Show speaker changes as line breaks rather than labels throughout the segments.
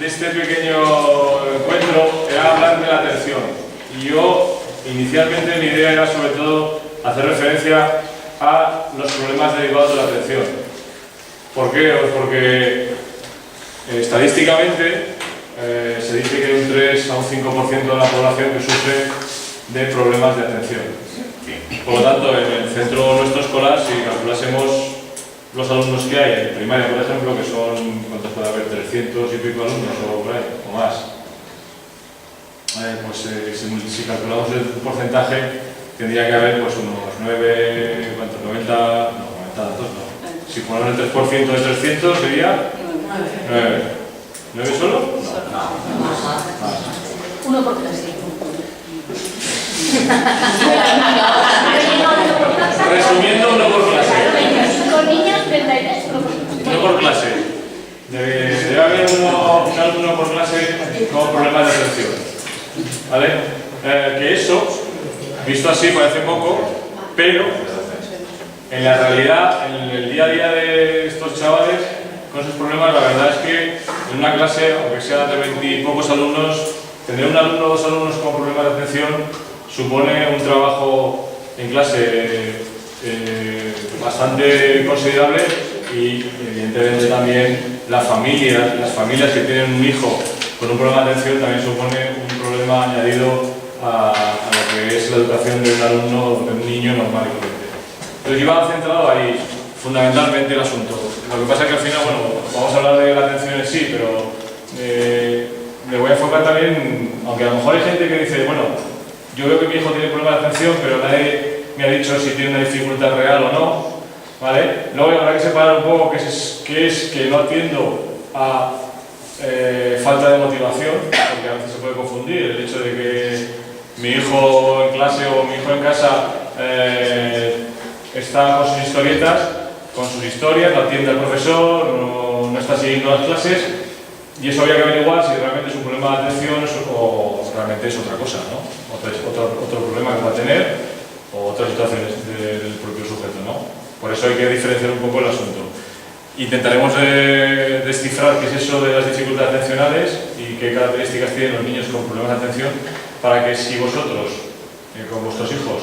este pequeño encuentro era hablar de la atención. Y yo, inicialmente, mi idea era sobre todo hacer referencia a los problemas derivados de la atención. ¿Por qué? Pues porque estadísticamente se dice que hay un 3 a un 5% de la población que sufre de problemas de atención. Por lo tanto, en el centro nuestro escolar, si calculásemos los alumnos que hay en primaria, por ejemplo, que son, ¿cuántos puede haber? 300 y pico alumnos o por ahí, o más. Si calculamos el porcentaje, tendría que haber pues unos 9, ¿cuántos? 90, no, 90 datos, no. Si ponemos el 3% de 300 sería 9. ¿9 solo? No.
Uno por clase.
Resumiendo, uno por clase.
Con niños, 33,
Uno por clase. Debe haber un alumno por clase con problemas de atención. ¿Vale? Que eso, visto así, parece poco, pero en la realidad, en el día a día de estos chavales con sus problemas, la verdad es que en una clase, aunque sea de 20 y pocos alumnos, tener un alumno o dos alumnos con problemas de atención supone un trabajo en clase bastante considerable y evidentemente también las familias que tienen un hijo con un problema de atención también supone un problema añadido a lo que es la educación de un alumno, de un niño normal y corriente. Entonces yo iba centrado ahí fundamentalmente el asunto. Lo que pasa es que al final, bueno, vamos a hablar de la atención en sí, pero me voy a enfocar también, aunque a lo mejor hay gente que dice, bueno, yo veo que mi hijo tiene problemas de atención, pero nadie me ha dicho si tiene una dificultad real o no, ¿vale? Luego habrá que separar un poco qué es que no atiendo a falta de motivación, porque a veces se puede confundir el hecho de que mi hijo en clase o mi hijo en casa está con sus historietas, con sus historias, no atiende al profesor, no está siguiendo las clases, y eso habría que averiguar si realmente es un problema de atención o realmente es otra cosa, ¿no? Otro problema que va a tener o otras situaciones del propio sujeto, ¿no? Por eso hay que diferenciar un poco el asunto. Intentaremos descifrar qué es eso de las dificultades atencionales y qué características tienen los niños con problemas de atención, para que si vosotros, con vuestros hijos,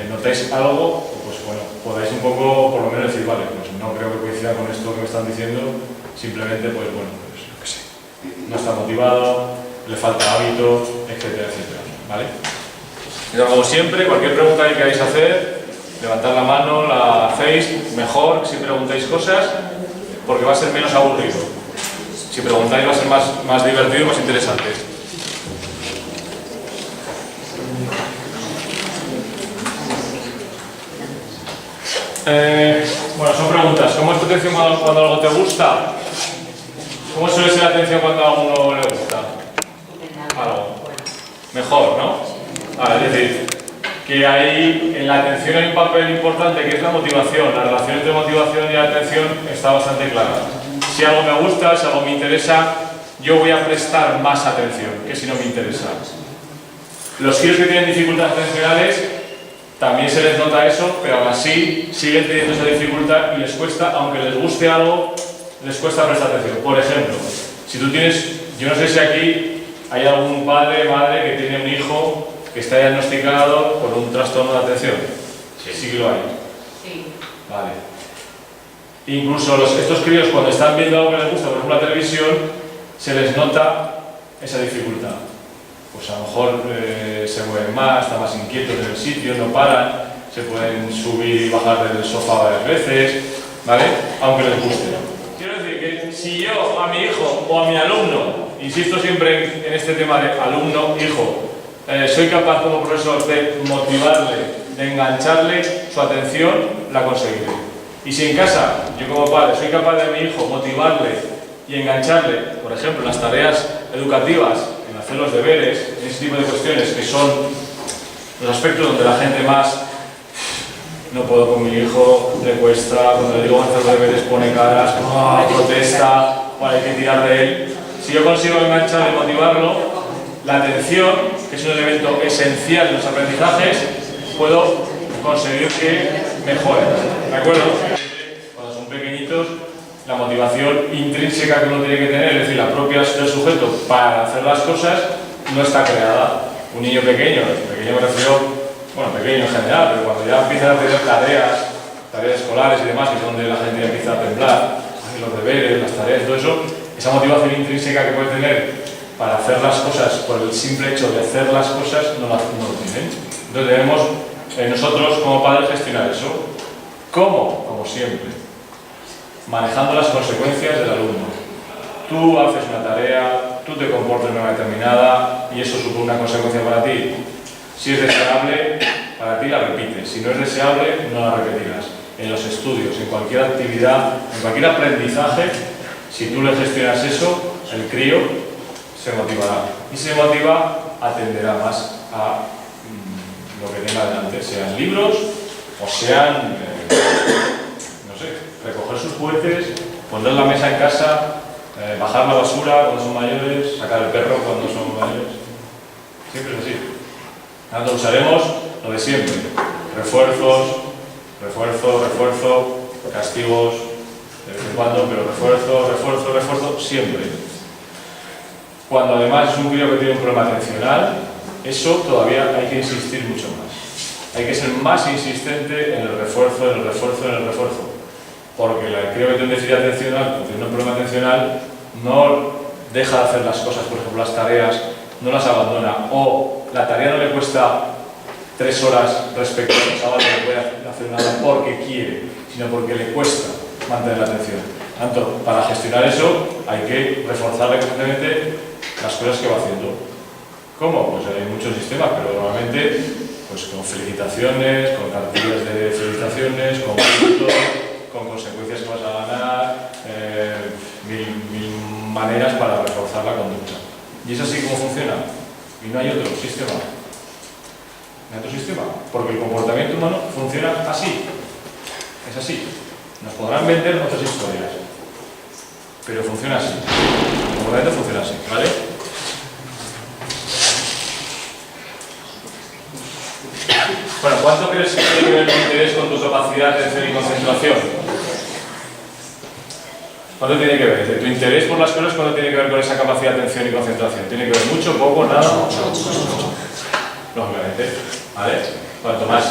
notáis algo, pues bueno, podáis un poco, por lo menos decir, vale, pues no creo que coincida con esto que me están diciendo, simplemente, pues bueno, pues yo qué sé, no está motivado, le falta hábito, etcétera, etcétera, ¿vale? Y como siempre, cualquier pregunta que queráis hacer, levantad la mano, la hacéis, mejor si preguntáis cosas, porque va a ser menos aburrido. Si preguntáis va a ser más divertido y más interesante. Bueno, son preguntas. ¿Cómo es tu atención cuando algo te gusta? ¿Cómo suele ser la atención cuando a uno le gusta algo? Mejor, ¿no? Es decir, que ahí en la atención hay un papel importante que es la motivación. La relación entre motivación y atención está bastante clara. Si algo me gusta, si algo me interesa, yo voy a prestar más atención que si no me interesa. Los críos que tienen dificultades atencionales también se les nota eso, pero aún así siguen teniendo esa dificultad y les cuesta, aunque les guste algo, les cuesta prestar atención. Por ejemplo, si tú tienes, yo no sé si aquí hay algún padre, madre que tiene un hijo que está diagnosticado por un trastorno de atención. Sí que lo hay.
Sí.
Vale. Incluso estos críos, cuando están viendo algo que les gusta, por ejemplo la televisión, se les nota esa dificultad. Pues a lo mejor se mueven más, están más inquietos en el sitio, no paran, se pueden subir y bajar del sofá varias veces, ¿vale? Aunque les guste. Quiero decir que si yo a mi hijo o a mi alumno, insisto siempre en este tema de alumno-hijo, soy capaz como profesor de motivarle, de engancharle su atención, la conseguiré. Y si en casa, yo como padre, soy capaz de a mi hijo motivarle y engancharle, por ejemplo, en las tareas educativas, en hacer los deberes, en ese tipo de cuestiones que son los aspectos donde la gente más no puedo con mi hijo, le cuesta, cuando le digo hacer los deberes pone caras, protesta, hay que tirar de él. Si yo consigo engancharle y motivarlo, la atención, que es un elemento esencial en los aprendizajes, puedo conseguir que mejoren. ¿De acuerdo? Cuando son pequeñitos, la la motivación intrínseca que uno tiene que tener, es decir, la propia del sujeto para hacer las cosas, no está creada. Un niño pequeño me refiero, bueno, pequeño en general, pero cuando ya empiezan a tener tareas escolares y demás, que es donde la gente ya empieza a temblar, los deberes, las tareas, todo eso, esa motivación intrínseca que puede tener para hacer las cosas por el simple hecho de hacer las cosas, no lo tienen. Entonces debemos nosotros como padres gestionar eso. ¿Cómo? Como siempre, manejando las consecuencias del alumno. Tú haces una tarea, tú te comportas de una manera determinada y eso supone una consecuencia para ti. Si es deseable, para ti la repites. Si no es deseable, no la repetirás. En los estudios, en cualquier actividad, en cualquier aprendizaje, si tú le gestionas eso, el crío se motivará. Y si se motiva, atenderá más a lo que tenga delante, sean libros o sean, no sé, recoger sus juguetes, poner la mesa en casa, bajar la basura cuando son mayores, sacar el perro cuando son mayores. Siempre es así. Nosotros usaremos lo de siempre: refuerzos, refuerzo, castigos, de vez en cuando, pero refuerzo, siempre. Cuando además es un crío que tiene un problema atencional, eso todavía hay que insistir mucho más. Hay que ser más insistente en el refuerzo, porque el crío que tiene un déficit atencional, que tiene un problema atencional, no deja de hacer las cosas, por ejemplo las tareas, no las abandona, o la tarea no le cuesta 3 horas respecto a los sábados que puede hacer nada porque quiere, sino porque le cuesta mantener la atención. Tanto, para gestionar eso hay que reforzarle constantemente las cosas que va haciendo. ¿Cómo? Pues hay muchos sistemas, pero normalmente pues con felicitaciones, con cartillas de felicitaciones, con puntos, con consecuencias que vas a ganar, mil maneras para reforzar la conducta. Y es así como funciona. Y no hay otro sistema. No hay otro sistema. Porque el comportamiento humano funciona así. Es así. Nos podrán vender otras historias, pero funciona así. El comportamiento funciona así, ¿vale? Bueno, ¿cuánto crees que tiene que ver tu interés con tu capacidad de atención y concentración? ¿Cuánto tiene que ver? ¿Tu interés por las cosas cuánto tiene que ver con esa capacidad de atención y concentración? ¿Tiene que ver mucho, poco, nada? Lógicamente, ¿vale? Cuanto más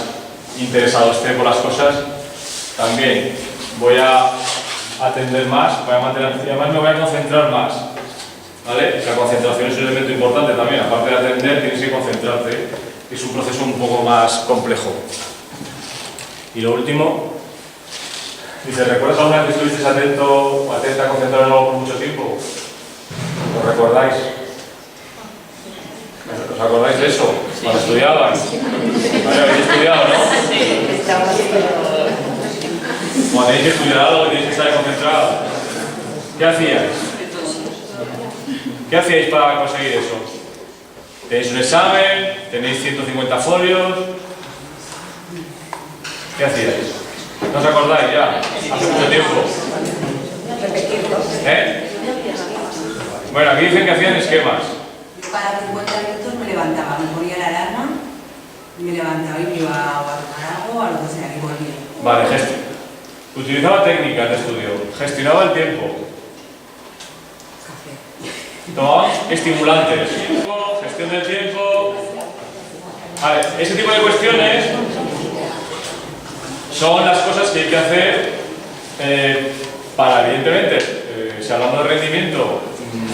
interesado esté por las cosas, también voy a atender más, voy a mantener, y además me voy a concentrar más, ¿vale? La concentración es un elemento importante también, aparte de atender tienes que concentrarte, es un proceso un poco más complejo. Y lo último, dice, ¿recuerdas alguna vez que estuviste atento o atenta, concentrado en algo por mucho tiempo? ¿Os recordáis? ¿Os acordáis de eso? Cuando estudiabais. Vale, habéis estudiado, ¿no? Cuando tenéis que estudiar algo, tenéis que estar concentrado. ¿Qué hacíais? ¿Qué hacíais para conseguir eso? Tenéis un examen, tenéis 150 folios. ¿Qué hacíais? ¿No os acordáis ya? Hace mucho tiempo. ¿Eh? Bueno, aquí dicen que hacían esquemas.
Cada 50 minutos me levantaba, me ponía la alarma, me levantaba y me iba a tomar algo, a lo que sea, y volvía.
Vale, utilizaba técnicas de estudio, gestionaba el tiempo. Tomaba estimulantes. Gestión del tiempo. Vale, ese tipo de cuestiones son las cosas que hay que hacer para, evidentemente, si hablamos de rendimiento,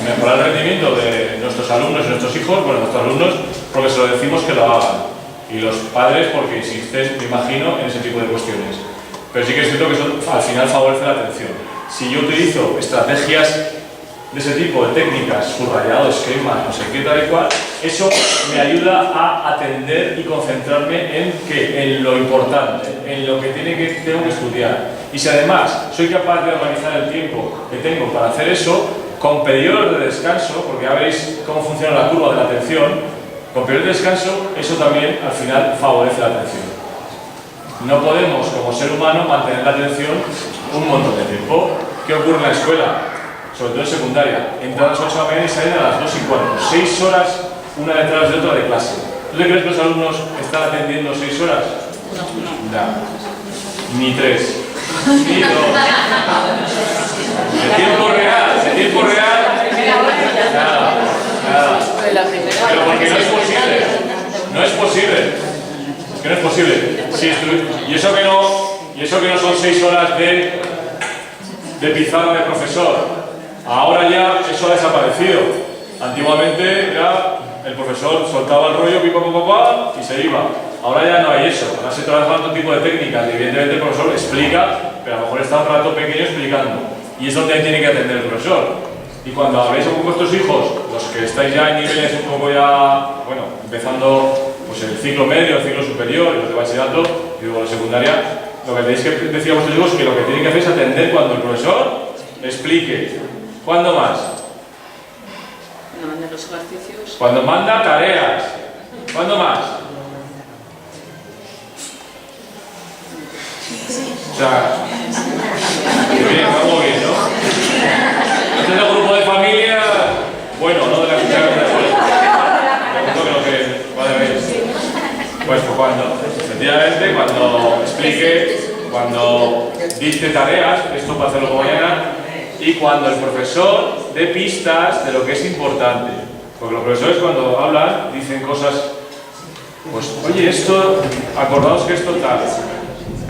mejorar el rendimiento de nuestros alumnos y nuestros hijos, bueno, nuestros alumnos, porque se lo decimos que lo hagan. Y los padres, porque insisten, me imagino, en ese tipo de cuestiones. Pero sí que es cierto que eso al final favorece la atención. Si yo utilizo estrategias de ese tipo, de técnicas, subrayado, esquemas, no sé qué, tal y cual, eso me ayuda a atender y concentrarme en ¿qué? En lo importante, en lo que tengo que estudiar. Y si además soy capaz de organizar el tiempo que tengo para hacer eso, con periodos de descanso, porque ya veis cómo funciona la curva de la atención, con periodos de descanso, eso también al final favorece la atención. No podemos, como ser humano, mantener la atención un montón de tiempo. ¿Qué ocurre en la escuela? Sobre todo en secundaria, entran a las 8 de la mañana y salen a las 2 y cuarto. 6 horas, una detrás de otra de clase. ¿Tú te crees que los alumnos están atendiendo 6 horas? No. Ni 3. Sí, no. De tiempo real, de tiempo real. Nada, nada. Pero porque no es posible. No es posible. Es que no es posible. Sí, y eso que no son 6 horas de pizarra de profesor. Ahora ya eso ha desaparecido. Antiguamente ya el profesor soltaba el rollo, pipa, papá, y se iba. Ahora ya no hay eso. Ahora se trabaja otro tipo de técnicas. Y evidentemente el profesor explica, pero a lo mejor está un rato pequeño explicando. Y es donde tiene que atender el profesor. Y cuando habléis con vuestros hijos, los que estáis ya en niveles un poco ya, bueno, empezando pues el ciclo medio, el ciclo superior, los de bachillerato, y luego la secundaria, lo que tenéis que decir a vuestros hijos es que lo que tienen que hacer es atender cuando el profesor explique. ¿Cuándo más?
Cuando manda los ejercicios.
Cuando manda tareas. ¿Cuándo más? O sea, que bien, vamos bien, ¿no? Este es el grupo de familia, bueno, no de la escuela de la pues cuando, efectivamente, cuando explique, cuando dicte tareas, esto para hacerlo como mañana, y cuando el profesor dé pistas de lo que es importante. Porque los profesores cuando hablan dicen cosas, pues, oye, esto, acordaos que esto tal.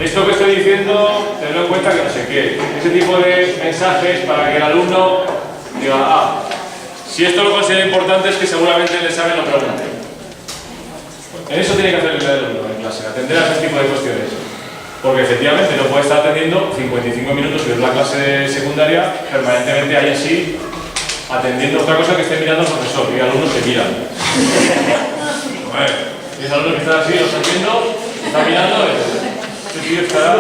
Esto que estoy diciendo, tenedlo en cuenta que no sé qué. Ese tipo de mensajes para que el alumno diga, ah, si esto lo considera importante es que seguramente el examen lo pregunte. En eso tiene que hacer el alumno en clase, atender a ese tipo de cuestiones. Porque efectivamente no puede estar atendiendo 55 minutos de la clase secundaria permanentemente ahí así, atendiendo otra cosa que esté mirando el profesor, y alumnos que miran. Bueno, y esos alumnos que están así, los están viendo, están mirando, este tío estará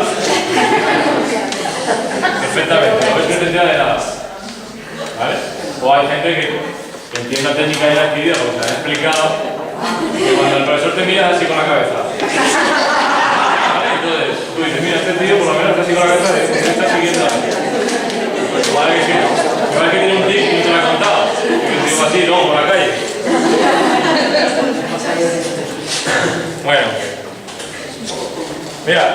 perfectamente, no ves que no te entera de nada. ¿Vale? O hay gente que entiende la técnica ya adquirida porque se la han explicado. Y cuando el profesor te mira así con la cabeza. ¿Vale? Entonces, tú dices, mira, este tío por lo menos está así con la cabeza, te está siguiendo. Pues igual que sí, igual que tiene un tic y no te lo ha contado. Y me digo así, luego por la calle. Bueno. Mira,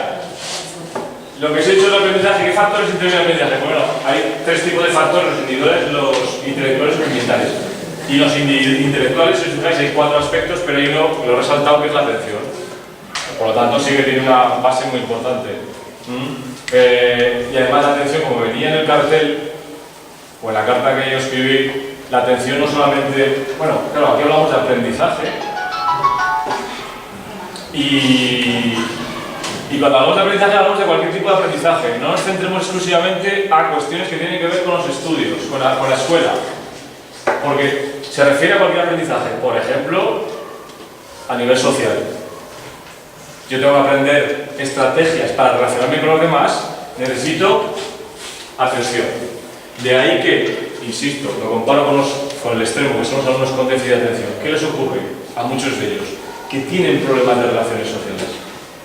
lo que os he dicho del aprendizaje, ¿qué factores intervienen en el aprendizaje? Bueno, hay 3 tipos de factores, los individuales, los intelectuales y los ambientales. Y los intelectuales, si os fijáis, hay 4 aspectos, pero hay uno que lo he resaltado que es la atención. Por lo tanto, sí que tiene una base muy importante. Y además la atención, como venía en el cartel, o en la carta que yo escribí, la atención no solamente... Bueno, claro, aquí hablamos de aprendizaje. Y cuando hablamos de aprendizaje, hablamos de cualquier tipo de aprendizaje. No nos centremos exclusivamente a cuestiones que tienen que ver con los estudios, con la escuela. Porque se refiere a cualquier aprendizaje. Por ejemplo, a nivel social. Yo tengo que aprender estrategias para relacionarme con los demás, necesito atención. De ahí que, insisto, lo comparo con el extremo, que son los alumnos con déficit de atención. ¿Qué les ocurre a muchos de ellos? Que tienen problemas de relaciones sociales.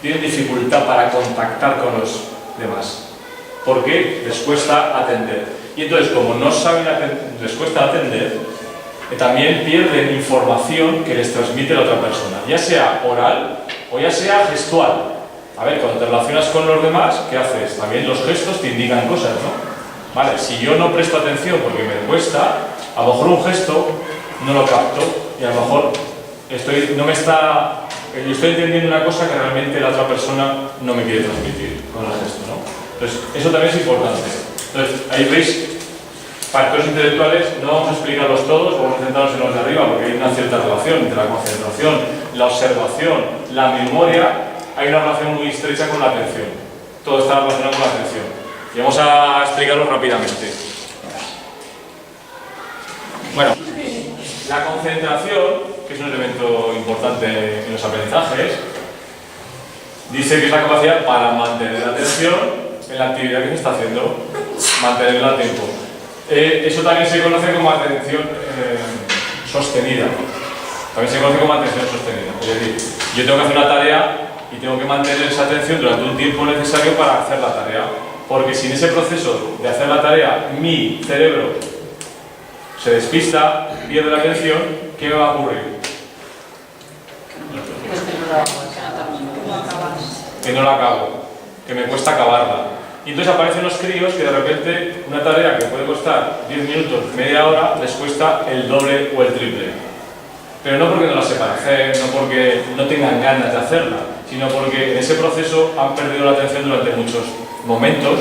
Tienen dificultad para contactar con los demás. Porque les cuesta atender. Y entonces, como no saben les cuesta atender, también pierden información que les transmite la otra persona, ya sea oral o ya sea gestual. A ver, cuando te relacionas con los demás, ¿qué haces? También los gestos te indican cosas, ¿no? Vale, si yo no presto atención porque me cuesta, a lo mejor un gesto no lo capto y a lo mejor yo estoy entendiendo una cosa que realmente la otra persona no me quiere transmitir con el gesto, ¿no? Entonces, eso también es importante. Entonces, ahí veis factores intelectuales, no vamos a explicarlos todos, vamos a centrarnos en los de arriba porque hay una cierta relación entre la concentración, la observación, la memoria, hay una relación muy estrecha con la atención. Todo está relacionado con la atención. Y vamos a explicarlo rápidamente. Bueno, la concentración, que es un elemento importante en los aprendizajes, dice que es la capacidad para mantener la atención en la actividad que se está haciendo, mantenerla a tiempo. Eso también se conoce como atención sostenida. También se conoce como atención sostenida. Es decir, yo tengo que hacer una tarea y tengo que mantener esa atención durante un tiempo necesario para hacer la tarea. Porque si en ese proceso de hacer la tarea mi cerebro se despista, pierde la atención, ¿qué me va a ocurrir? Que no la acabo, que me cuesta acabarla. Y entonces aparecen los críos que de repente una tarea que puede costar 10 minutos, media hora, les cuesta el doble o el triple. Pero no porque no la sepan hacer, no porque no tengan ganas de hacerla, sino porque en ese proceso han perdido la atención durante muchos momentos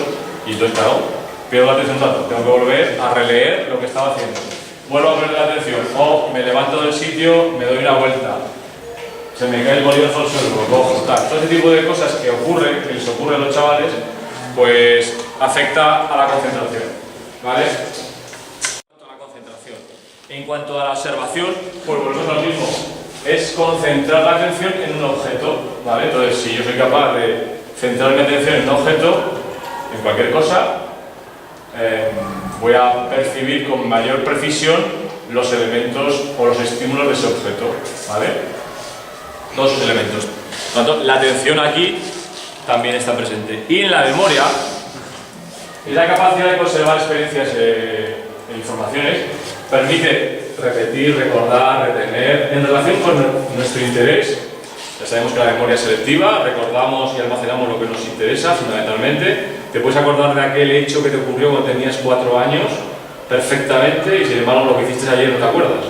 y entonces, claro, pierdo la atención un rato, tengo que volver a releer lo que estaba haciendo. Vuelvo a perder la atención, o me levanto del sitio, me doy una vuelta, se me cae el bolígrafo al suelo, lo cojo, tal. Todo ese tipo de cosas que ocurren, que les ocurre a los chavales, pues afecta a la concentración, ¿vale? A la concentración. En cuanto a la observación, pues volvemos a lo mismo, es concentrar la atención en un objeto, ¿vale? Entonces, si yo soy capaz de centrar mi atención en un objeto, en cualquier cosa, voy a percibir con mayor precisión los elementos o los estímulos de ese objeto, ¿vale? Todos sus elementos. Por lo tanto, la atención aquí también está presente. Y en la memoria, es la capacidad de conservar experiencias e informaciones, permite repetir, recordar, retener, en relación con nuestro interés. Ya sabemos que la memoria es selectiva, recordamos y almacenamos lo que nos interesa, fundamentalmente. Te puedes acordar de aquel hecho que te ocurrió cuando tenías 4 años perfectamente y sin embargo lo que hiciste ayer no te acuerdas.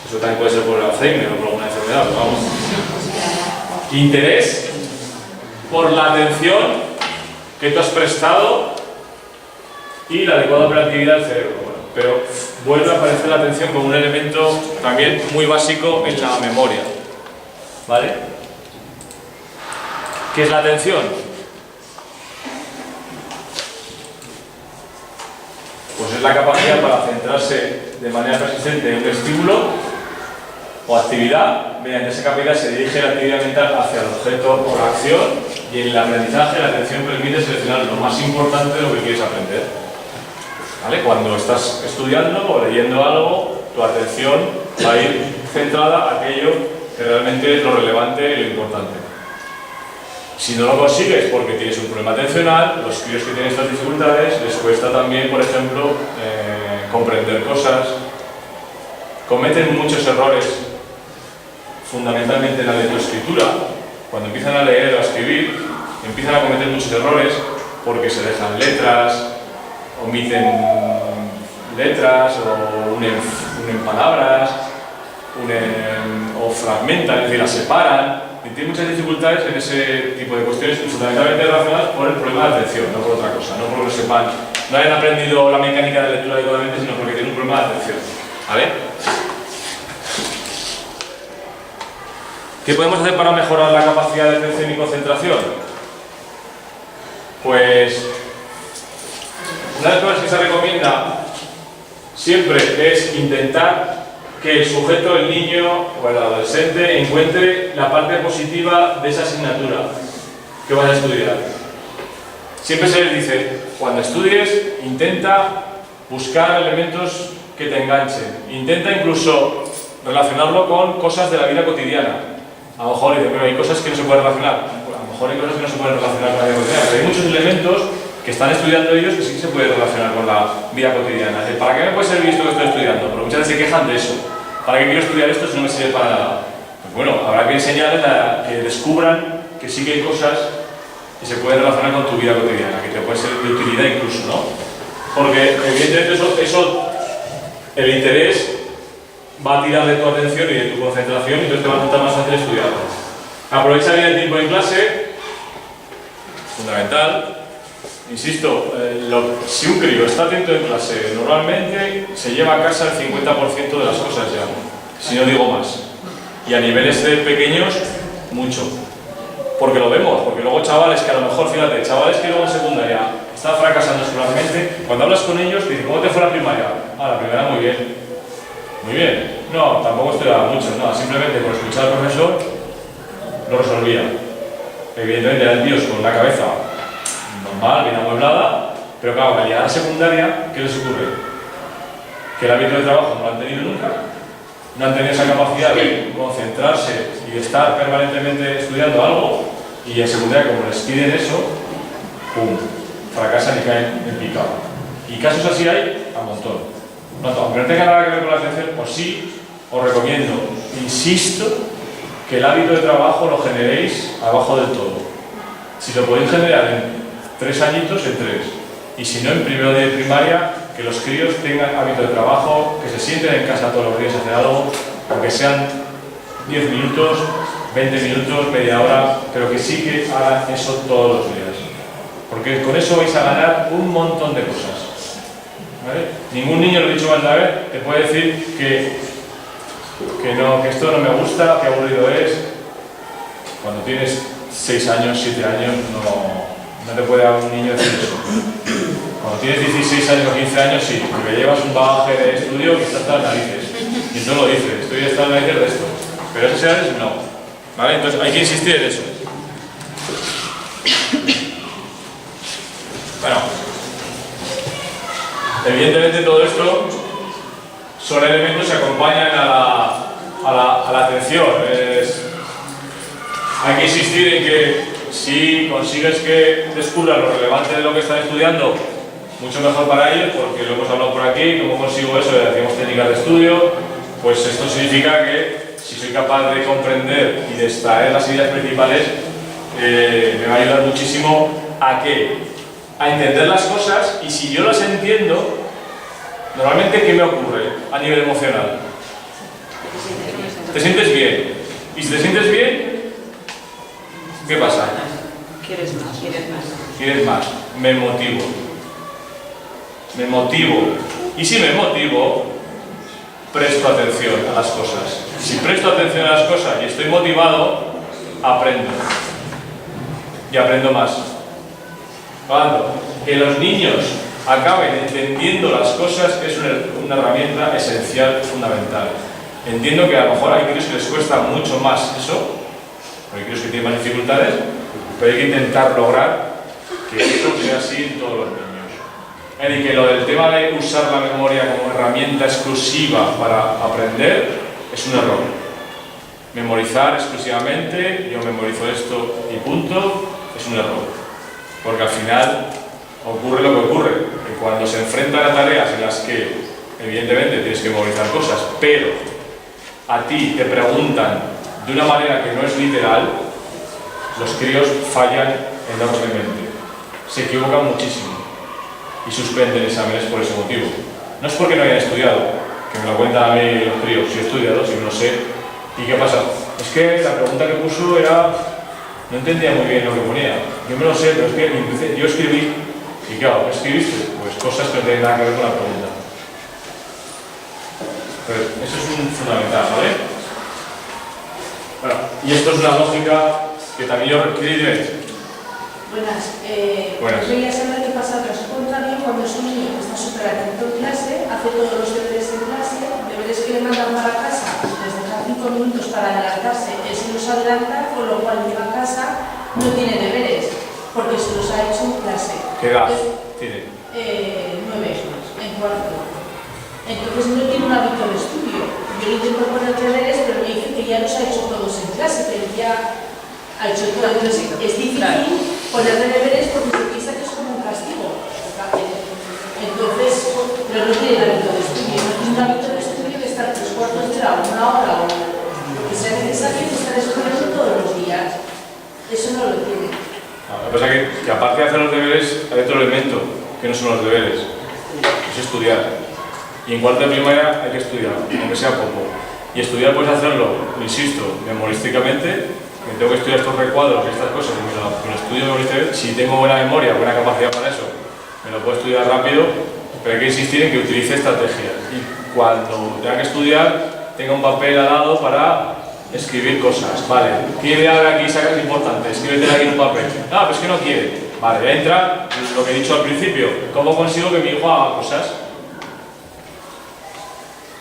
Eso también puede ser por el Alzheimer o por alguna enfermedad, pero vamos. Interés por la atención que tú has prestado y la adecuada operatividad del cerebro. Bueno, pero vuelve a aparecer la atención como un elemento también muy básico en la memoria. ¿Vale? ¿Qué es la atención? Pues es la capacidad para centrarse de manera persistente en un estímulo o actividad. Mediante esa capacidad se dirige la actividad mental hacia el objeto o la acción, y en el aprendizaje la atención permite seleccionar lo más importante de lo que quieres aprender. ¿Vale? Cuando estás estudiando o leyendo algo, tu atención va a ir centrada a aquello que realmente es lo relevante y lo importante. Si no lo consigues porque tienes un problema atencional, los críos que tienen estas dificultades les cuesta también, por ejemplo, comprender cosas, cometen muchos errores, fundamentalmente en la lectoescritura. Cuando empiezan a leer o a escribir, empiezan a cometer muchos errores porque se dejan letras, omiten letras o unen palabras, o fragmentan, es decir, las separan, y tienen muchas dificultades en ese tipo de cuestiones, fundamentalmente relacionadas por el problema de atención, no por otra cosa, no porque lo sepan, no hayan aprendido la mecánica de lectura adecuadamente, sino porque tienen un problema de atención. ¿Vale? ¿Qué podemos hacer para mejorar la capacidad de atención y concentración? Pues una de las cosas que se recomienda siempre es intentar que el sujeto, el niño o el adolescente encuentre la parte positiva de esa asignatura que vas a estudiar. Siempre se les dice, cuando estudies, intenta buscar elementos que te enganchen. Intenta incluso relacionarlo con cosas de la vida cotidiana. A lo mejor dice, pero hay cosas que no se pueden relacionar. A lo mejor hay cosas que no se pueden relacionar con la vida cotidiana. Pero hay muchos elementos que están estudiando ellos que sí se pueden relacionar con la vida cotidiana. Es decir, ¿para qué me puede servir esto que estoy estudiando? Pero muchas veces se quejan de eso. ¿Para qué quiero estudiar esto si no me sirve para nada? Pues bueno, habrá que enseñarles a que descubran que sí que hay cosas que se pueden relacionar con tu vida cotidiana, que te pueden ser de utilidad incluso, ¿no? Porque evidentemente el interés va a tirar de tu atención y de tu concentración y entonces te va a resultar más fácil estudiarlo. Aprovecha bien el tiempo en clase, fundamental. Insisto, si un crío está atento en clase, normalmente se lleva a casa el 50% de las cosas ya, si no digo más. Y a niveles pequeños, mucho. Porque lo vemos, porque luego chavales que a lo mejor, fíjate, chavales que luego en secundaria están fracasando escolarmente, cuando hablas con ellos te dicen, ¿cómo te fue la primaria? Ah, la primaria muy bien. Muy bien. No, tampoco estudiaba mucho, no, simplemente por escuchar al profesor lo resolvía. Evidentemente eran tíos con la cabeza normal, bien amueblada, pero claro, al llegar a la secundaria, ¿qué les ocurre? Que el hábito de trabajo no lo han tenido nunca, no han tenido esa capacidad de concentrarse y de estar permanentemente estudiando algo, y en secundaria, como les piden eso, ¡pum!, fracasan y caen en picado. Y casos así hay a montón. Aunque no tenga nada que ver con la atención, pues sí, os recomiendo, insisto, que el hábito de trabajo lo generéis abajo del todo. Si lo podéis generar en 3 añitos en 3. Y si no, en primero de primaria, que los críos tengan hábito de trabajo, que se sienten en casa todos los días a hacer algo, aunque sean 10 minutos, 20 minutos, media hora, pero que sí que hagan eso todos los días. Porque con eso vais a ganar un montón de cosas. ¿Vale? Ningún niño, lo he dicho más de una vez, te puede decir que no, que esto no me gusta, que aburrido es. Cuando tienes 6 años, 7 años, no te puede un niño decir eso. Cuando tienes 16 años o 15 años, sí, porque llevas un bagaje de estudio que está hasta las narices. Y entonces lo dices, estoy hasta las narices de esto. Pero esas edades no. ¿Vale? Entonces hay que insistir en eso. Bueno, evidentemente todo esto son elementos que acompañan a la atención. Hay que insistir en que si consigues que descubran lo relevante de lo que están estudiando, mucho mejor para ellos, porque lo hemos hablado por aquí, cómo consigo eso, hacemos técnicas de estudio, pues esto significa que si soy capaz de comprender y de extraer las ideas principales, me va a ayudar muchísimo a entender las cosas, y si yo las entiendo, normalmente ¿qué me ocurre a nivel emocional? Te sientes bien, y si te sientes bien, ¿qué pasa?
Quieres más, quieres más.
Quieres más, me motivo. Y si me motivo, presto atención a las cosas. Si presto atención a las cosas y estoy motivado, aprendo. Y aprendo más. Cuando que los niños acaben entendiendo las cosas es una herramienta esencial, fundamental. Entiendo que a lo mejor hay críos que les cuesta mucho más eso, porque hay críos que tienen más dificultades, pero hay que intentar lograr que eso sea así en todos los niños. Es decir, que lo del tema de usar la memoria como herramienta exclusiva para aprender es un error. Memorizar exclusivamente, yo memorizo esto y punto, es un error. Porque al final ocurre lo que ocurre, que cuando se enfrentan a tareas en las que evidentemente tienes que memorizar cosas, pero a ti te preguntan de una manera que no es literal, los críos fallan enormemente, se equivocan muchísimo y suspenden exámenes por ese motivo. No es porque no hayan estudiado, que me lo cuentan a mí los críos, si he estudiado, si no lo sé. ¿Y qué pasa? Es que la pregunta que puso era, no entendía muy bien lo que ponía. Yo me lo sé, pero es que yo escribí, y claro, ¿qué escribiste? Pues cosas que no tienen nada que ver con la pregunta. Entonces, eso es un fundamental, ¿vale? Bueno, y esto es una lógica que también yo requiere.
Buenas.
Buenas.
Quería saber qué pasa al caso contrario cuando es un niño que está súper atento en clase, hace todos los deberes en clase, deberes que le mandan para casa, les deja 5 minutos para adelantarse, él se los adelanta, con lo cual llega a casa, no tiene deberes, porque se los ha hecho en clase.
¿Qué edad tiene?
9, en cuarto. Entonces no tiene un hábito de estudio. Yo le intento poner deberes, pero me dice que ya los ha hecho todos en clase, que ya ha hecho todo. Entonces es difícil ponerle deberes porque se piensa que es como un castigo. Entonces, pero no tiene el hábito de estudio. No tiene un hábito de estudio de estar 3 cuartos de hora, 1 hora o lo que sea necesario de estar estudiando todos los días. Eso no lo tiene.
Lo que pasa es que aparte de hacer los deberes, hay otro elemento que no son los deberes, es estudiar. Y en cuarto de primaria hay que estudiar, aunque sea poco. Y estudiar puedes hacerlo, insisto, memorísticamente, que tengo que estudiar estos recuadros y estas cosas, y me lo estudio memorísticamente. Si tengo buena memoria, buena capacidad para eso, me lo puedo estudiar rápido, pero hay que insistir en que utilice estrategias. Y cuando tenga que estudiar, tenga un papel al lado para escribir cosas. Vale, ¿qué idea aquí sacas importante? Escríbete aquí en un papel. Ah, pues que no quiere. Vale, entra lo que he dicho al principio. ¿Cómo consigo que mi hijo haga cosas?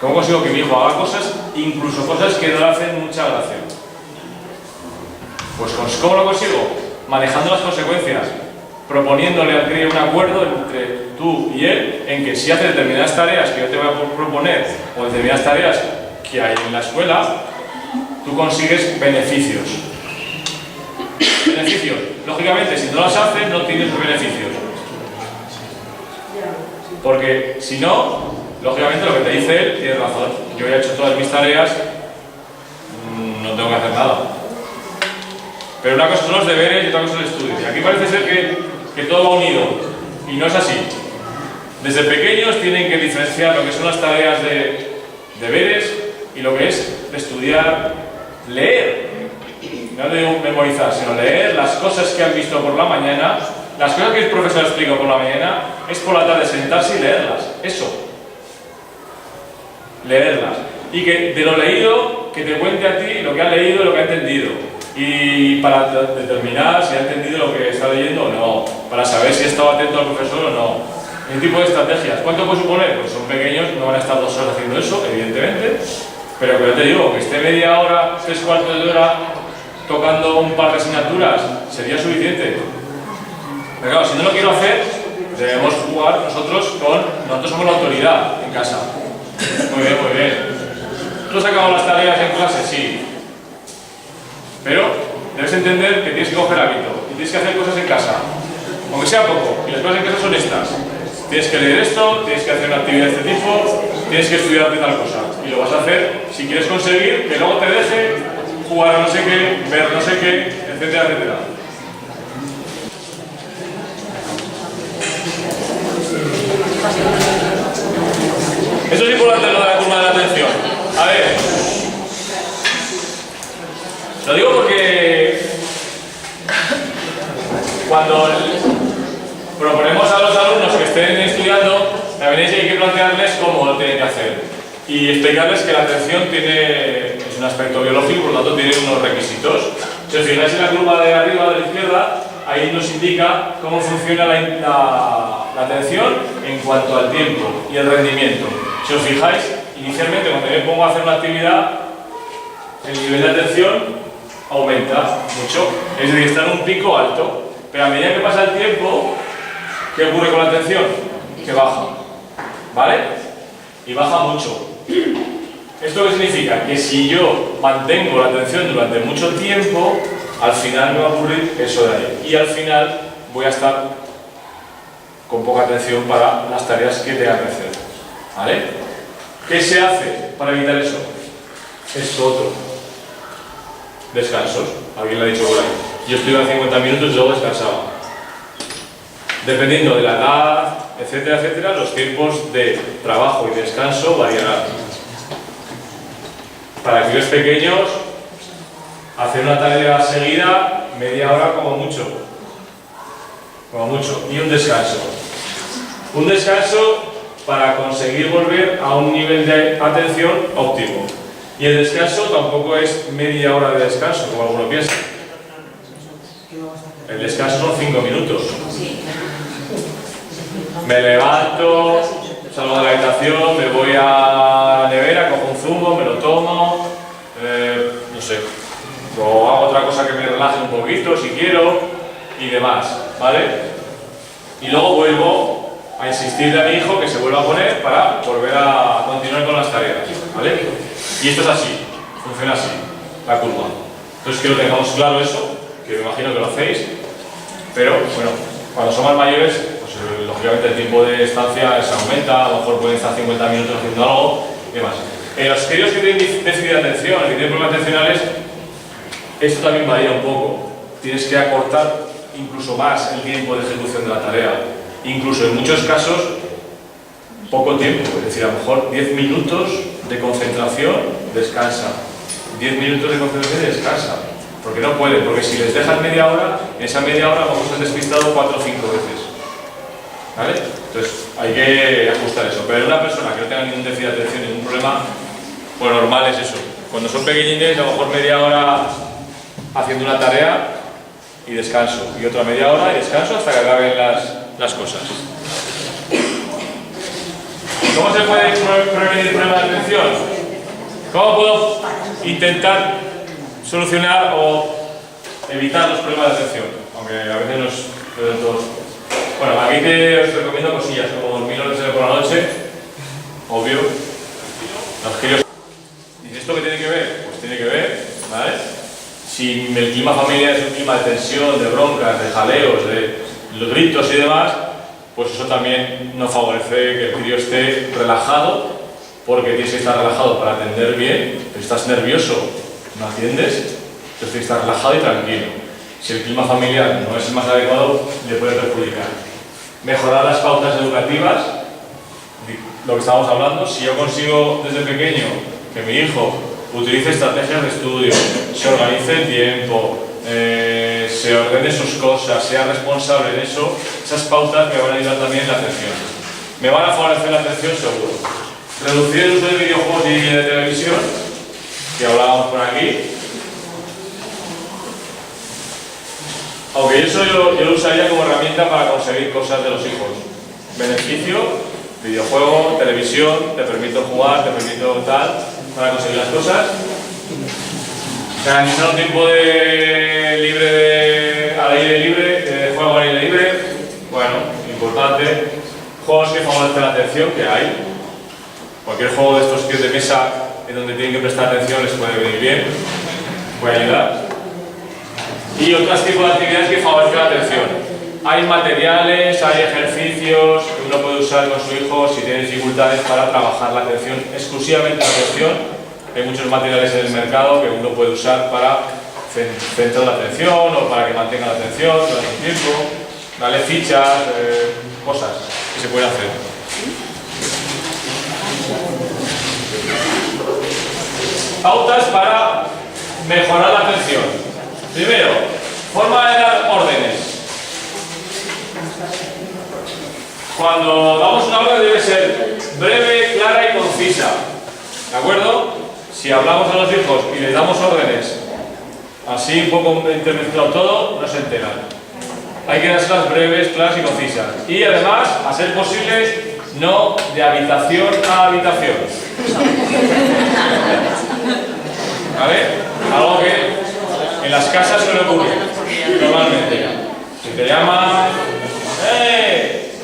¿Cómo consigo que mi hijo haga cosas, incluso cosas que no le hacen mucha gracia? Pues ¿cómo lo consigo? Manejando las consecuencias, proponiéndole al crío un acuerdo entre tú y él en que si hace determinadas tareas que yo te voy a proponer o determinadas tareas que hay en la escuela, tú consigues beneficios. Beneficios. Lógicamente, si no las haces, no tienes beneficios. Porque si no, lógicamente lo que te dice él, tienes razón. Yo he hecho todas mis tareas, no tengo que hacer nada. Pero una cosa son los deberes y otra cosa es el estudio. Y aquí parece ser que que todo va unido. Y no es así. Desde pequeños tienen que diferenciar lo que son las tareas de deberes y lo que es de estudiar, leer. No digo memorizar, sino leer las cosas que han visto por la mañana, las cosas que el profesor explica por la mañana, es por la tarde sentarse y leerlas. Eso. Leerlas. Y que de lo leído, que te cuente a ti lo que ha leído y lo que ha entendido. Y para determinar si ha entendido lo que está leyendo o no. Para saber si ha estado atento al profesor o no. Ese tipo de estrategias. ¿Cuánto puede suponer? Pues son pequeños, no van a estar 2 horas haciendo eso, evidentemente. Pero ya te digo, que esté media hora, 3/4 de hora tocando un par de asignaturas, sería suficiente. Pero claro, si no lo quiero hacer, debemos jugar nosotros somos la autoridad en casa. Muy bien, muy bien. ¿Tú has acabado las tareas en clase? Sí. Pero debes entender que tienes que coger hábito y tienes que hacer cosas en casa. Aunque sea poco. Y las cosas en casa son estas. Tienes que leer esto, tienes que hacer una actividad de este tipo, tienes que estudiar de tal cosa. Y lo vas a hacer si quieres conseguir que luego te deje jugar a no sé qué, ver no sé qué, etcétera, etcétera. Eso es importante, lo de la curva de la atención. A ver, lo digo porque cuando proponemos a los alumnos que estén estudiando, la verdad es que hay que plantearles cómo lo tienen que hacer y explicarles que la atención es un aspecto biológico, por lo tanto tiene unos requisitos. Si os fijáis en la curva de arriba de la izquierda, ahí nos indica cómo funciona la atención en cuanto al tiempo y el rendimiento. Si os fijáis, inicialmente cuando yo me pongo a hacer una actividad, el nivel de atención aumenta mucho, es decir, está en un pico alto, pero a medida que pasa el tiempo, ¿qué ocurre con la atención? Que baja, ¿vale? Y baja mucho. ¿Esto qué significa? Que si yo mantengo la atención durante mucho tiempo, al final me va a ocurrir eso de ahí. Y al final voy a estar con poca atención para las tareas que tenga que hacer. ¿Vale? ¿Qué se hace para evitar eso? Esto otro. Descansos. Alguien lo ha dicho por ahí. Yo estudiaba 50 minutos y luego descansaba. Dependiendo de la edad, etcétera, etcétera, los tiempos de trabajo y descanso variarán. Para críos pequeños, hacer una tarea seguida, media hora como mucho. Como mucho. Y un descanso. Un descanso para conseguir volver a un nivel de atención óptimo. Y el descanso tampoco es media hora de descanso, como alguno piensa. El descanso son 5 minutos. Me levanto, salgo de la habitación, me voy a la nevera, cojo un zumo, me lo tomo, no sé, o hago otra cosa que me relaje un poquito si quiero y demás, ¿vale? Y luego vuelvo a insistirle a mi hijo que se vuelva a poner para volver a continuar con las tareas, ¿vale? Y esto es así, funciona así, la curva. Entonces quiero que tengamos claro eso, que me imagino que lo hacéis, pero bueno, cuando son más mayores, pues lógicamente el tiempo de estancia se aumenta, a lo mejor pueden estar 50 minutos haciendo algo y demás. En los críos que tienen déficit de atención, que tienen problemas atencionales, esto también varía un poco. Tienes que acortar incluso más el tiempo de ejecución de la tarea. Incluso en muchos casos, poco tiempo, es decir, a lo mejor 10 minutos de concentración, descansa. 10 minutos de concentración y descansa. Porque no pueden, porque si les dejas media hora, en esa media hora vamos a estar despistados 4 o 5 veces. ¿Vale? Entonces hay que ajustar eso. Pero en una persona que no tenga ningún déficit de atención, ningún problema, pues normal es eso. Cuando son pequeñines, a lo mejor media hora haciendo una tarea y descanso. Y otra media hora y descanso hasta que acaben las cosas. ¿Cómo se puede prevenir problemas de atención? ¿Cómo puedo intentar solucionar o evitar los problemas de atención? Aunque a veces no es del todo. Bueno, aquí os recomiendo cosillas como dormir horas por la noche, obvio. Los críos. ¿Y esto qué tiene que ver? Pues tiene que ver, ¿vale? Si el clima familiar es un clima de tensión, de broncas, de jaleos, de los gritos y demás, pues eso también no favorece que el crío esté relajado, porque tienes que estar relajado para atender bien, pero estás nervioso, no atiendes, entonces tienes que estar relajado y tranquilo. si el clima familiar no es el más adecuado, le puede perjudicar. Mejorar las pautas educativas, lo que estábamos hablando. Si yo consigo desde pequeño que mi hijo utilice estrategias de estudio, se organice el tiempo, se ordene sus cosas, sea responsable en eso, esas pautas me van a ayudar también en la atención. Me van a favorecer la atención seguro. Reducir el uso de videojuegos y de televisión, que hablábamos por aquí. Aunque eso yo lo usaría como herramienta para conseguir cosas de los hijos. Beneficio, videojuego, televisión, te permito jugar, te permito tal, para conseguir las cosas. Garantizar un tiempo al aire libre, de juego al aire libre, bueno, importante. Juegos que favorecen la atención, que hay. Cualquier juego de estos que es de mesa en donde tienen que prestar atención les puede venir bien, puede ayudar. Y otros tipos de actividades que favorecen la atención. Hay materiales, hay ejercicios que uno puede usar con su hijo si tiene dificultades para trabajar la atención, exclusivamente la atención. Hay muchos materiales en el mercado que uno puede usar para centrar la atención o para que mantenga la atención durante un tiempo. Darle fichas, cosas que se pueden hacer. Pautas para mejorar la atención. Primero, forma de dar órdenes. Cuando damos una orden debe ser breve, clara y concisa. ¿De acuerdo? Si hablamos a los hijos y les damos órdenes así un poco intermezclado todo, no se enteran. Hay que dárselas breves, claras y concisas. Y además, a ser posible, no de habitación a habitación. ¿Vale? Algo que en las casas suele ocurrir normalmente. Si te llaman,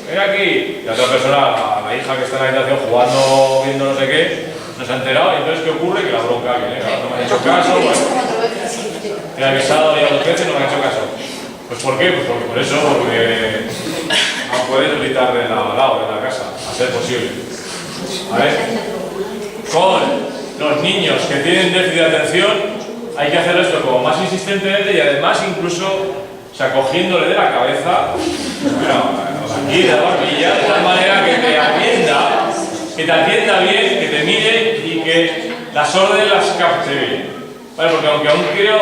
ven aquí, y la otra persona, la hija que está en la habitación jugando, viendo no sé qué, no se ha enterado, y entonces ¿qué ocurre? Que la bronca viene, no me han hecho caso, bueno, te he avisado ya 2 veces, no me han hecho caso. Pues ¿por qué? Pues porque por eso, porque no puedes gritar de lado a lado de la casa, a ser posible. ¿Vale? Con los niños que tienen déficit de atención, hay que hacer esto como más insistentemente y además incluso, o sea, cogiéndole de la cabeza, bueno, aquí de la barbilla, de tal manera que te atienda bien, que te mire y que las órdenes las capte bien. ¿Vale? Porque aunque a un crío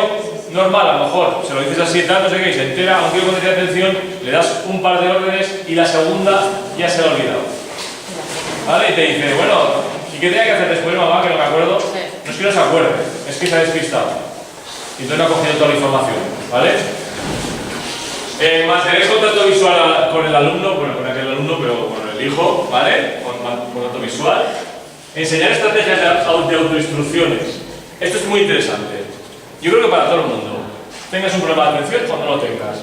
normal, a lo mejor, se lo dices así tal, no sé qué, y se entera, a un crío con déficit de atención, le das un par de órdenes y la segunda ya se lo ha olvidado. ¿Vale? Y te dice, bueno, ¿y qué tenía que hacer después, mamá, que no me acuerdo? No es que no se acuerde, es que se ha despistado. Y entonces no ha cogido toda la información. ¿Vale? Mantener contacto visual con el alumno, bueno, con aquel alumno, pero con el hijo, ¿vale? Con contacto visual. Enseñar estrategias de autoinstrucciones. Esto es muy interesante. Yo creo que para todo el mundo. Tengas un problema de atención cuando no lo tengas.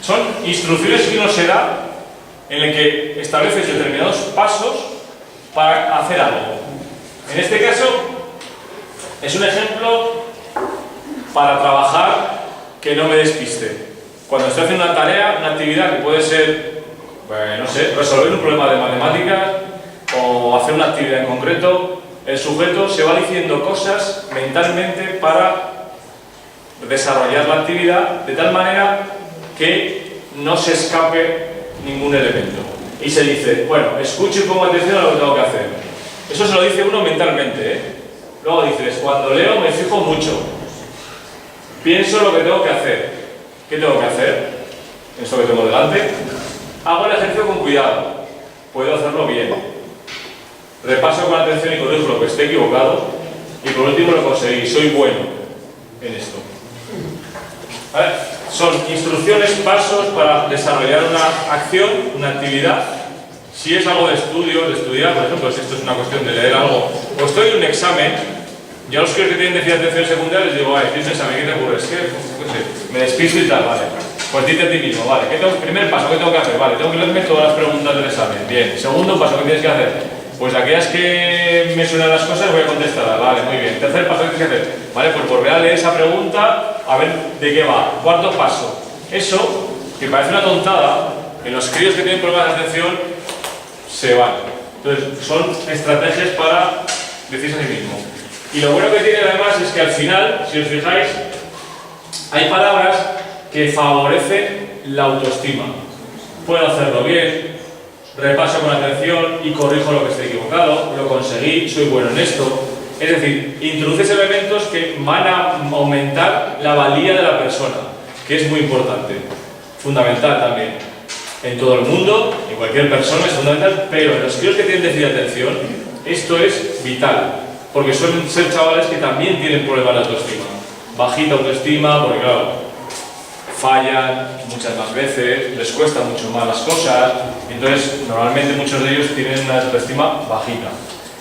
Son instrucciones que uno se da en el que estableces determinados pasos para hacer algo. En este caso, es un ejemplo para trabajar que no me despiste. Cuando estoy haciendo una tarea, una actividad que puede ser, no sé, resolver un problema de matemáticas o hacer una actividad en concreto, el sujeto se va diciendo cosas mentalmente para desarrollar la actividad de tal manera que no se escape ningún elemento. Y se dice, bueno, escucho y pongo atención a lo que tengo que hacer. Eso se lo dice uno mentalmente, ¿eh? Luego dices, cuando leo me fijo mucho. Pienso lo que tengo que hacer. ¿Qué tengo que hacer? Esto que tengo delante. Hago el ejercicio con cuidado. Puedo hacerlo bien. Repaso con atención y corrijo lo que esté equivocado. Y por último lo conseguí. Soy bueno en esto. ¿Vale? Son instrucciones, pasos para desarrollar una acción, una actividad. Si es algo de estudio, de estudiar, por ejemplo, si esto es una cuestión de leer algo, o estoy en un examen, yo a los que tienen déficit de atención secundaria les digo, vale, tienes un examen, ¿qué te ocurre? Es que, me despisto y tal, vale. Pues dite a ti mismo, vale, primer paso, ¿qué tengo que hacer? Vale, tengo que leerme todas las preguntas del examen. Bien. Segundo paso, ¿qué tienes que hacer? Pues aquellas que me suenan las cosas voy a contestar, vale, muy bien. Tercer paso, ¿qué tienes que hacer? Vale, pues volver a leer esa pregunta, a ver de qué va. Cuarto paso, eso, que parece una tontada, en los críos que tienen problemas de atención, se van. Entonces, son estrategias para decirse a sí mismo. Y lo bueno que tiene además es que al final, si os fijáis, hay palabras que favorece la autoestima. Puedo hacerlo bien, repaso con atención y corrijo lo que esté equivocado, lo conseguí, soy bueno en esto. Es decir, introduces elementos que van a aumentar la valía de la persona, que es muy importante, fundamental también. En todo el mundo, en cualquier persona es fundamental, pero en los críos que tienen déficit de atención, esto es vital, porque suelen ser chavales que también tienen problemas de autoestima. Bajita autoestima, porque claro, fallan muchas más veces, les cuesta mucho más las cosas, entonces normalmente muchos de ellos tienen una autoestima bajita.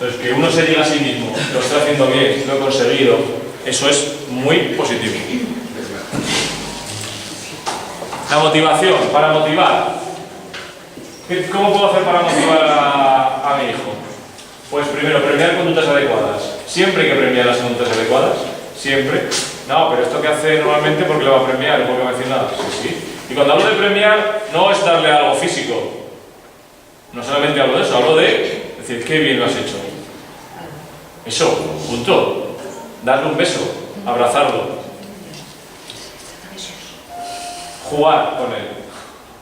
Entonces que uno se diga a sí mismo, lo estoy haciendo bien, lo he conseguido, eso es muy positivo. La motivación, para motivar. ¿Cómo puedo hacer para motivar a mi hijo? Pues primero, premiar conductas adecuadas. Siempre hay que premiar las conductas adecuadas, siempre. No, pero esto que hace normalmente porque lo va a premiar, porque va a decir nada. Sí, sí. Y cuando hablo de premiar, no es darle algo físico. No solamente hablo de eso, hablo de decir, qué bien lo has hecho. Eso, punto. Darle un beso, abrazarlo. Jugar con él.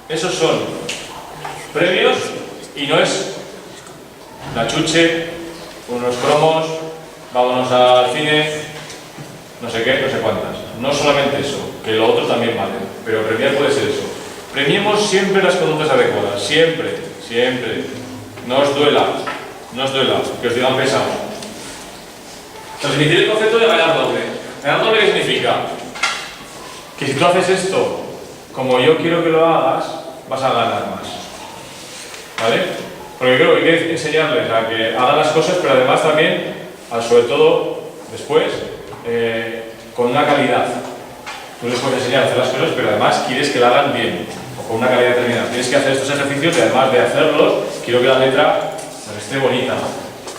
Esos son premios y no es la chuche, unos cromos, vámonos al cine, no sé qué, no sé cuántas. No solamente eso, que lo otro también vale, pero premiar puede ser eso. Premiemos siempre las conductas adecuadas, siempre, siempre. No os duela, que os digan pesado. Transmitir el concepto de ganar doble. ¿Ganar doble qué significa? Que si tú haces esto como yo quiero que lo hagas, vas a ganar más. ¿Vale? Porque creo que hay que enseñarles a que hagan las cosas, pero además también, sobre todo después, con una calidad. Tú les puedes enseñar a hacer las cosas, pero además quieres que la hagan bien, o con una calidad determinada. Tienes que hacer estos ejercicios y además de hacerlos, quiero que la letra esté bonita.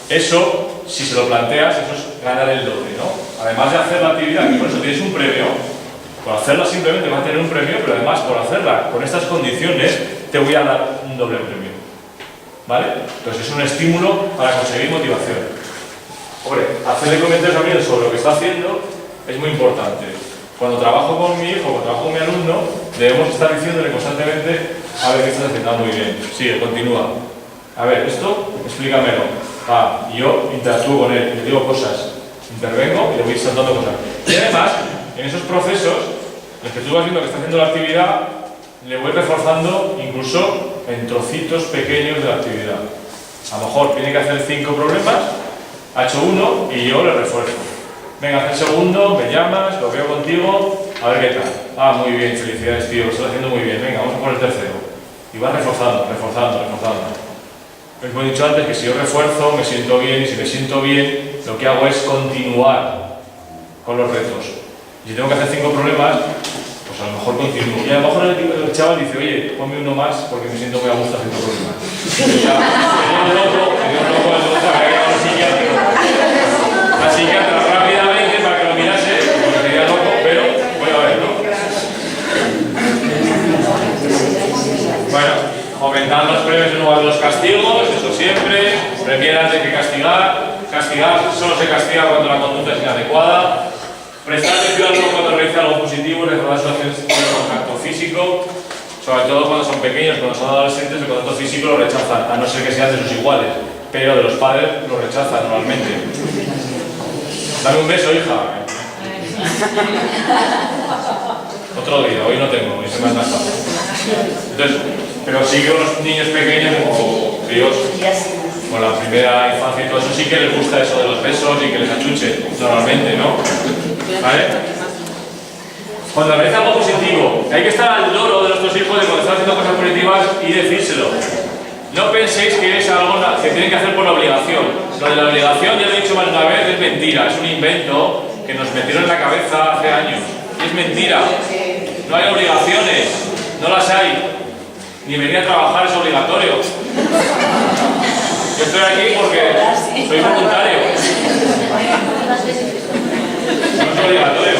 Eso, si se lo planteas, eso es ganar el doble, ¿no? Además de hacer la actividad, que por eso tienes un premio, por hacerla simplemente vas a tener un premio, pero además por hacerla con estas condiciones, te voy a dar un doble premio. ¿Vale? Entonces es un estímulo para conseguir motivación. Hombre, hacerle comentarios a mí sobre lo que está haciendo es muy importante. Cuando trabajo con mi hijo, cuando trabajo con mi alumno, debemos estar diciéndole constantemente, a ver, ¿qué estás haciendo? Muy bien. Sigue, continúa. A ver, esto, explícamelo. Y yo interactúo con él, le digo cosas, intervengo y le voy soltando cosas. Y además, en esos procesos, en los que tú vas viendo que está haciendo la actividad, le voy reforzando incluso en trocitos pequeños de la actividad. A lo mejor tiene que hacer 5 problemas, ha hecho uno y yo le refuerzo. Venga, haz el segundo, me llamas, lo veo contigo, a ver qué tal. Muy bien, felicidades tío, lo estás haciendo muy bien, venga, vamos a por el tercero. Y vas reforzando. Como he dicho antes, que si yo refuerzo, me siento bien, y si me siento bien, lo que hago es continuar con los retos. Y si tengo que hacer 5 problemas, pues a lo mejor continúo. Y a lo mejor el chaval dice, oye, ponme uno más porque me siento muy a gusto haciendo problemas. Y ya, me dio un loco, al psiquiatra rápidamente para que lo mirase, porque sería loco, pero voy a ver, ¿no? Bueno, aumentar los premios en lugar de los castigos, eso siempre. Premiar antes que castigar. Castigar solo se castiga cuando la conducta es inadecuada. Prestar atención cuando realiza algo positivo, recordar su acción de contacto físico, sobre todo cuando son pequeños, cuando son adolescentes, el contacto físico lo rechazan, a no ser que sean de sus iguales, pero de los padres lo rechazan normalmente. Dame un beso, hija. Otro día, hoy no tengo, hoy se me ha atascado. Entonces, pero sí que los niños pequeños, como críos, con la primera infancia y todo eso, sí que les gusta eso de los besos y que les achuche, normalmente, ¿no? ¿Vale? Cuando realiza algo positivo, hay que estar al loro de nuestros hijos de cuando están haciendo cosas positivas y decírselo. No penséis que es algo que tienen que hacer por la obligación. Lo de la obligación, ya lo he dicho más de una vez, es mentira. Es un invento que nos metieron en la cabeza hace años. Es mentira. No hay obligaciones. No las hay. Ni venir a trabajar es obligatorio. Yo estoy aquí porque soy voluntario. No es obligatorio.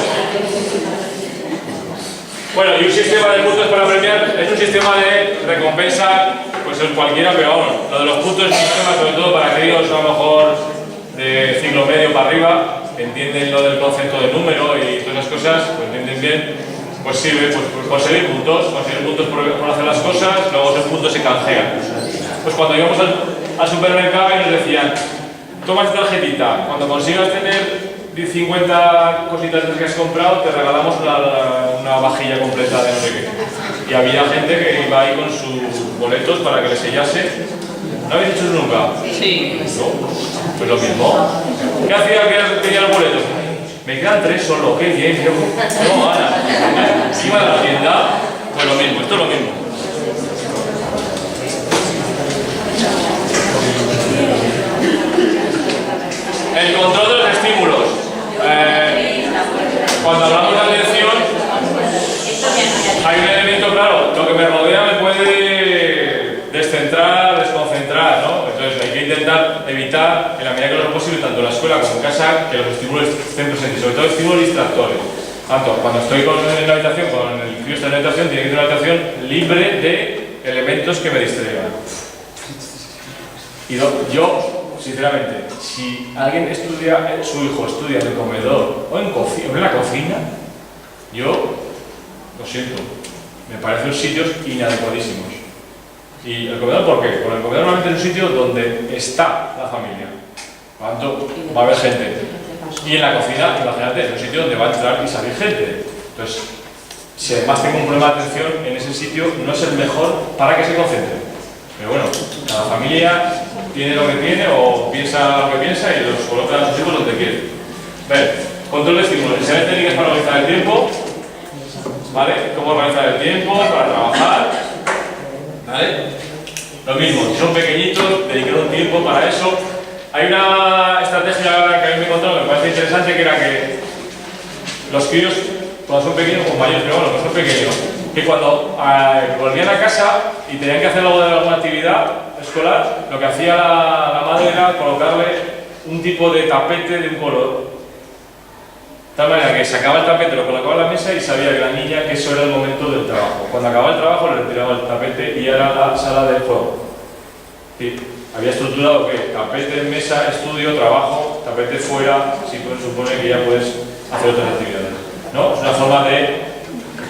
Bueno, y un sistema de puntos para premiar es un sistema de recompensa, pues es cualquiera, pero bueno, lo de los puntos es un sistema sobre todo para críos a lo mejor de ciclo medio para arriba, que entienden lo del concepto de número y todas esas cosas, pues entienden bien. Pues sirve, pues conseguir puntos por hacer las cosas, luego esos puntos se canjean. Pues cuando íbamos al supermercado y nos decían, toma esta tarjetita, cuando consigas tener 50 cositas que has comprado, te regalamos una vajilla completa de no sé qué. Y había gente que iba ahí con sus boletos para que le sellase. ¿No habéis hecho eso nunca?
Sí.
¿No? Pues lo mismo. ¿Qué hacía que tenía los boletos? Me quedan 3 solo, qué bien. No, Ana. Iba a la tienda, pues lo mismo, esto es lo mismo. El control de los estímulos. Cuando hablamos de atención, hay un elemento claro, lo que me rodea me puede descentrar, desconcentrar, ¿no? Entonces hay que intentar evitar, en la medida que lo sea posible, tanto en la escuela como en casa, que los estímulos estén presentes, sobre todo estímulos distractores. Tanto cuando estoy en la habitación, con el crío está en la habitación, tiene que ser una habitación libre de elementos que me distraigan. Y yo, sinceramente, si alguien estudia, su hijo estudia en el comedor o en la cocina, yo lo siento, me parecen sitios inadecuadísimos. ¿Y el comedor por qué? Porque el comedor normalmente es un sitio donde está la familia, por lo tanto va a haber gente. Y en la cocina, imagínate, es un sitio donde va a entrar y salir gente. Entonces, si además tengo un problema de atención en ese sitio, no es el mejor para que se concentre. Pero bueno, cada familia tiene lo que tiene o piensa lo que piensa y los coloca a sus hijos donde quiere. Ver, control de estímulos, enseñar técnicas para organizar el tiempo, ¿vale? Cómo organizar el tiempo para trabajar, ¿vale? Lo mismo, si son pequeñitos, dedicar un tiempo para eso. Hay una estrategia que a mí me encontró que me parece interesante, que era que los críos, cuando son pequeños, o mayores, pero bueno, cuando son pequeños, que cuando volvían a casa y tenían que hacer algo de alguna actividad escolar, lo que hacía la madre era colocarle un tipo de tapete de un color. De tal manera que sacaba el tapete, lo colocaba en la mesa y sabía que la niña que eso era el momento del trabajo. Cuando acababa el trabajo le retiraba el tapete y era la sala de juego. Sí, había estructurado que tapete en mesa, estudio, trabajo, tapete fuera, si se supone que ya puedes hacer otras actividades. ¿No? Es una forma de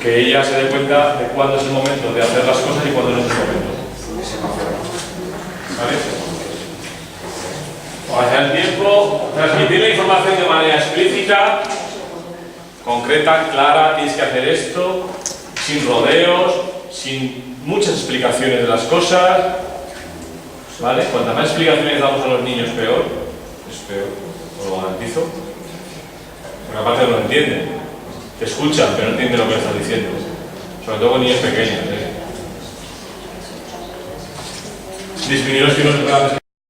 que ella se dé cuenta de cuándo es el momento de hacer las cosas y cuándo no es el momento. ¿Vale? Organizar el tiempo, transmitir la información de manera explícita, concreta, clara, tienes que hacer esto, sin rodeos, sin muchas explicaciones de las cosas, ¿vale? Cuantas más explicaciones damos a los niños, peor, es peor, os lo garantizo, porque aparte no lo entienden, te escuchan, pero no entienden lo que estás diciendo, sobre todo con niños pequeños, Disminuir los tiempos de